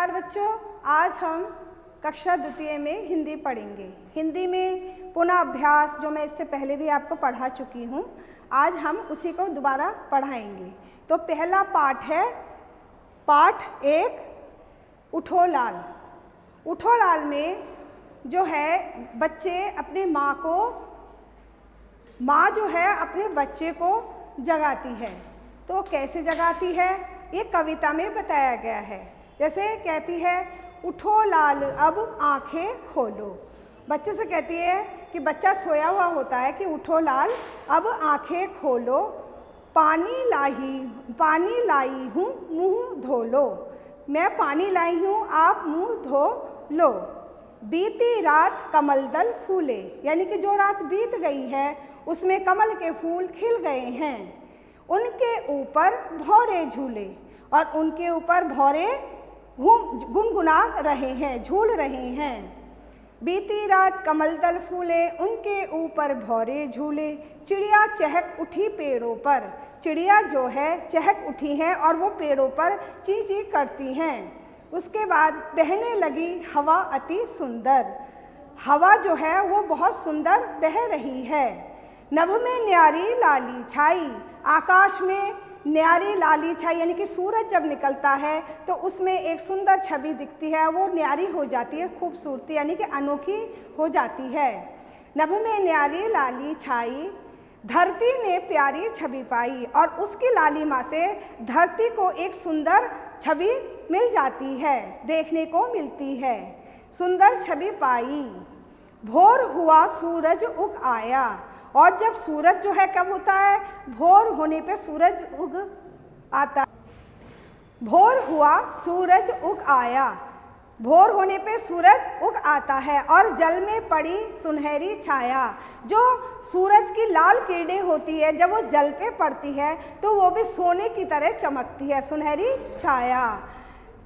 नमस्कार बच्चों, आज हम कक्षा द्वितीय में हिंदी पढ़ेंगे। हिंदी में पुनः अभ्यास जो मैं इससे पहले भी आपको पढ़ा चुकी हूँ, आज हम उसी को दोबारा पढ़ाएंगे। तो पहला पाठ है पाठ एक, उठो लाल। उठो लाल में जो है बच्चे अपने माँ जो है अपने बच्चे को जगाती है। तो कैसे जगाती है ये कविता में बताया गया है। जैसे कहती है, उठो लाल अब आंखें खोलो। बच्चे से कहती है कि बच्चा सोया हुआ होता है कि उठो लाल अब आंखें खोलो, पानी लाई हूँ मुँह धो लो। मैं पानी लाई हूँ, आप मुँह धो लो। बीती रात कमल दल फूले, यानी कि जो रात बीत गई है उसमें कमल के फूल खिल गए हैं। उनके ऊपर भौरे झूले, और उनके ऊपर भौरे गुनगुना रहे हैं, झूल रहे हैं। बीती रात कमल दल फूले, उनके ऊपर भौरे झूले। चिड़िया चहक उठी पेड़ों पर, चिड़िया जो है चहक उठी हैं और वो पेड़ों पर ची ची करती हैं। उसके बाद बहने लगी हवा अति सुंदर, हवा जो है वो बहुत सुंदर बह रही है। नभ में न्यारी लाली छाई, आकाश में न्यारी लाली छाई, यानी कि सूरज जब निकलता है तो उसमें एक सुंदर छवि दिखती है, वो न्यारी हो जाती है, खूबसूरती यानी कि अनोखी हो जाती है। नभ में न्यारी लाली छाई, धरती ने प्यारी छवि पाई, और उसकी लालिमा से धरती को एक सुंदर छवि मिल जाती है, देखने को मिलती है, सुंदर छवि पाई। भोर हुआ सूरज उग आया, और जब सूरज जो है कब होता है, भोर होने पे सूरज उग आता। भोर हुआ सूरज उग आया, भोर होने पे सूरज उग आता है। और जल में पड़ी सुनहरी छाया, जो सूरज की लाल किरणें होती है जब वो जल पे पड़ती है तो वो भी सोने की तरह चमकती है, सुनहरी छाया।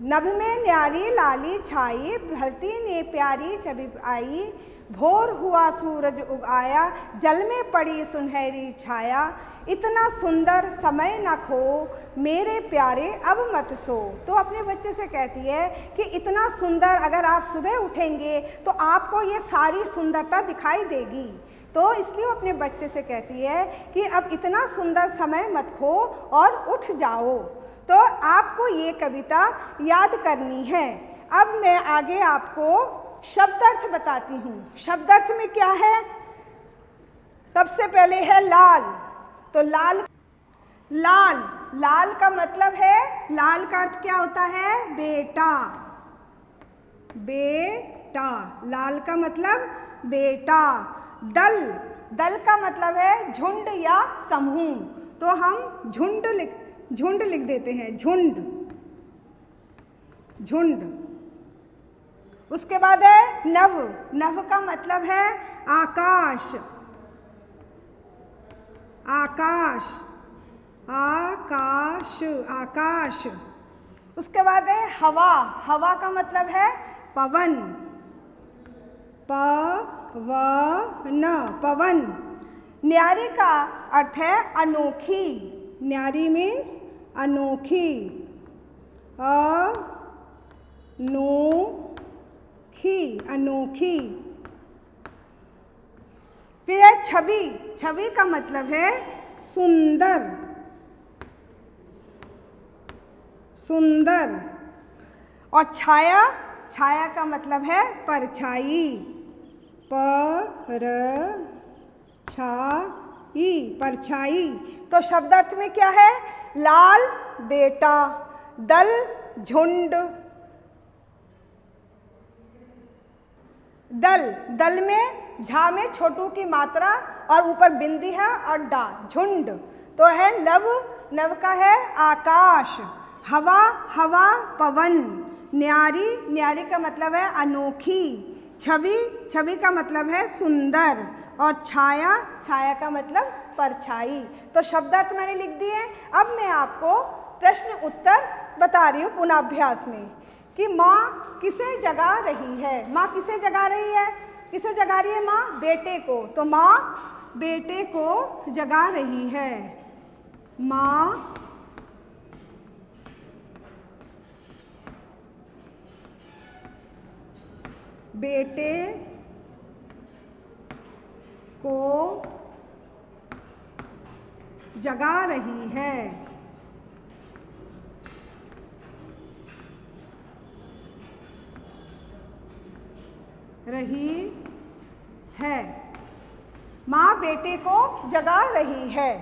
नभ में न्यारी लाली छाई, धरती ने प्यारी छवि आई। भोर हुआ सूरज उग आया, जल में पड़ी सुनहरी छाया। इतना सुंदर समय न खो, मेरे प्यारे अब मत सो। तो अपने बच्चे से कहती है कि इतना सुंदर अगर आप सुबह उठेंगे तो आपको ये सारी सुंदरता दिखाई देगी। तो इसलिए अपने बच्चे से कहती है कि अब इतना सुंदर समय मत खो और उठ जाओ। तो आपको ये कविता याद करनी है। अब मैं आगे आपको शब्दार्थ बताती हूँ। शब्दार्थ में क्या है, सबसे पहले है लाल। तो लाल का मतलब है, लाल का अर्थ क्या होता है, बेटा। बेटा, लाल का मतलब बेटा। दल का मतलब है झुंड या समूह। तो हम झुंड लिख देते हैं, झुंड। उसके बाद है नभ का मतलब है आकाश। उसके बाद है हवा का मतलब है पवन। पवन। न्यारी का अर्थ है अनोखी। न्यारी मीन्स अनोखी। अनोखी। फिर है छवि का मतलब है सुंदर। और छाया का मतलब है परछाई। परछाई। तो शब्दार्थ में क्या है, लाल बेटा, दल झुंड। दल में झा में छोटू की मात्रा और ऊपर बिंदी है और डा, झुंड। तो है नभ का है आकाश। हवा पवन। न्यारी का मतलब है अनोखी। छवि का मतलब है सुंदर। और छाया का मतलब परछाई। तो शब्दार्थ मैंने लिख दिए। अब मैं आपको प्रश्न उत्तर बता रही हूँ पुनः अभ्यास में कि माँ किसे जगा रही है। माँ किसे जगा रही है, किसे जगा रही है माँ, बेटे को। तो माँ बेटे को जगा रही है। माँ बेटे को जगा रही है। माँ बेटे को जगा रही है।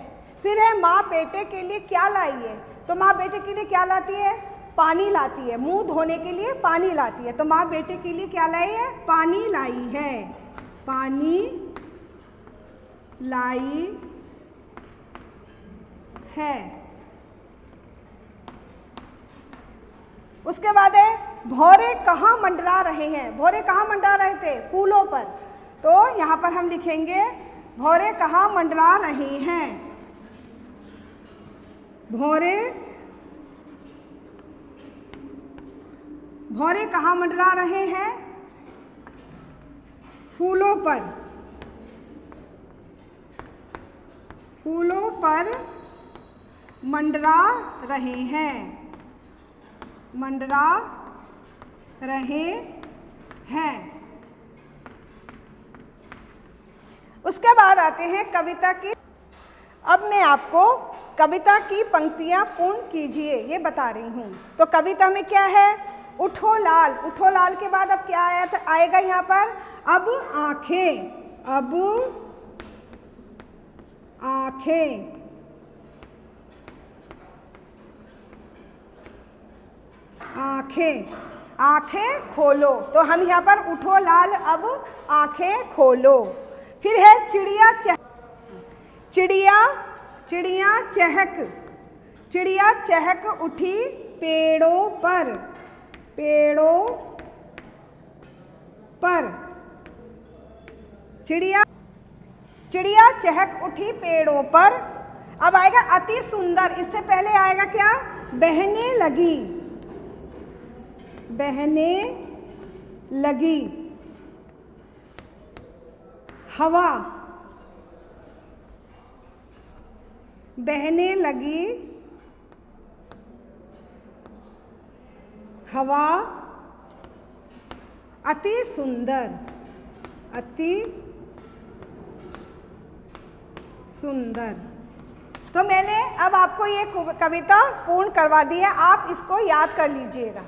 फिर है माँ बेटे के लिए क्या लाई है? तो माँ बेटे के लिए क्या लाती है? पानी लाती है। मुंह धोने के लिए पानी लाती है। तो माँ बेटे के लिए क्या लाई है? पानी लाई है। पानी लाई है। उसके बाद है भौरे कहाँ मंडरा रहे हैं? भौरे कहाँ मंडरा रहे थे? फूलों पर। तो यहाँ पर हम लिखेंगे भौरे कहाँ मंडरा रहे हैं? भौरे कहाँ मंडरा रहे हैं? फूलों पर। फूलों पर मंडरा रहे हैं। मंडरा रहे हैं। उसके बाद आते हैं कविता की। अब मैं आपको कविता की पंक्तियां पूर्ण कीजिए ये बता रही हूँ। तो कविता में क्या है? उठो लाल। उठो लाल के बाद अब क्या आएगा यहाँ पर? अब आंखें। अब आंखें। आंखें। आंखें खोलो। तो हम यहाँ पर उठो लाल अब आंखें खोलो। फिर है चिड़िया चहक। चिड़िया चहक उठी पेड़ों पर। पेड़ों पर। चिड़िया चहक उठी पेड़ों पर। अब आएगा अति सुंदर। इससे पहले आएगा क्या? बहने लगी। बहने लगी हवा। बहने लगी हवा। अति सुंदर। अति सुंदर। तो मैंने अब आपको ये कविता पूर्ण करवा दी है। आप इसको याद कर लीजिएगा।